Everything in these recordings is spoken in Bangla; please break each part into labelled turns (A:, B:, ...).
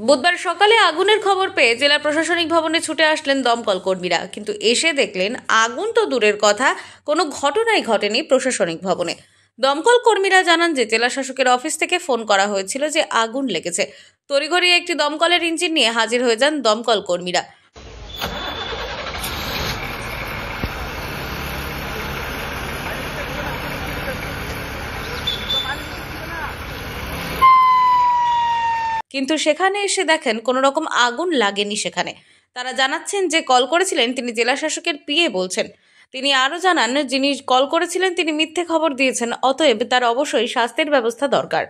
A: বুধবার সকালে আগুনের খবর পেয়ে জেলা প্রশাসনিক ভবনে ছুটে আসলেন দমকল কর্মীরা, কিন্তু এসে দেখলেন আগুন তো দূরের কথা, কোনো ঘটনাই ঘটেনি প্রশাসনিক ভবনে। দমকল কর্মীরা জানান যে জেলা শাসকের অফিস থেকে ফোন করা হয়েছিল যে আগুন লেগেছে। তড়িঘড়ি একটি দমকলের ইঞ্জিন নিয়ে হাজির হয়ে যান দমকল কর্মীরা। কিন্তু সেখানে এসে দেখেন কোনো রকম আগুন লাগেনি সেখানে। তারা জানাচ্ছেন যে কল করেছিলেন তিনি জেলা শাসকের পিএ বলছেন। তিনি আরও জানান, যিনি কল করেছিলেন তিনি মিথ্যে খবর দিয়েছেন, অতএব তার অবশ্যই শাস্তির ব্যবস্থা দরকার।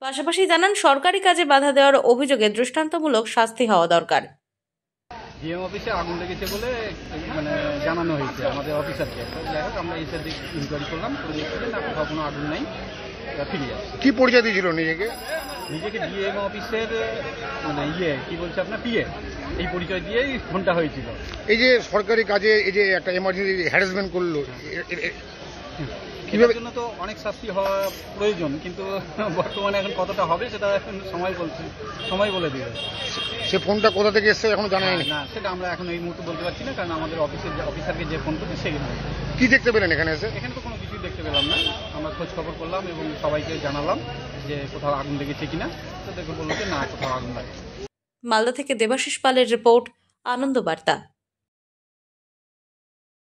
A: পাশাপাশি জানান সরকারি কাজে বাধা দেওয়ার অভিযোগে দৃষ্টান্তমূলক শাস্তি হওয়া দরকার।
B: ডিএম অফিসে আগুন লেগেছে বলে জানানো হয়েছে আমাদের অফিসারকে। যাই হোক, আমরা এসে ইনকোয়ারি করলাম, তো দেখছি না কোথাও কোনো আগুন নাই, ফিরে আসছে।
C: কি পরিচয় দিয়েছিল নিজেকে?
B: ডিএম অফিসের কি বলছে আপনার পিএ, এই পরিচয় দিয়েই ফোনটা হয়েছিল।
C: এই যে সরকারি কাজে এই যে একটা এমার্জেন্সি হ্যারাসমেন্ট করলো,
B: এটার জন্য তো অনেক শাস্তি হওয়া প্রয়োজন, কিন্তু বর্তমানে এখন কতটা হবে সেটা এখন সময় বলে দিবে।
C: সে ফোনটা কোথা থেকে এসছে এখনো জানা যায়নি।
B: না, সেটা আমরা এখন এই মুহূর্তে বলতে পারছি না, কারণ আমাদের অফিসারকে যে ফোন করছে সেখানে।
C: কি দেখতে পেলেন এখানে এসে?
B: এখানে তো কোনো কিছুই দেখতে পেলাম না। আমরা খোঁজ খবর করলাম এবং সবাইকে জানালাম যে কোথাও আগুন লেগেছে কিনা, তো দেখে বললো যে না, কোথাও আগুন লাগে।
A: মালদা থেকে দেবাশিস পালের রিপোর্ট, আনন্দ বার্তা।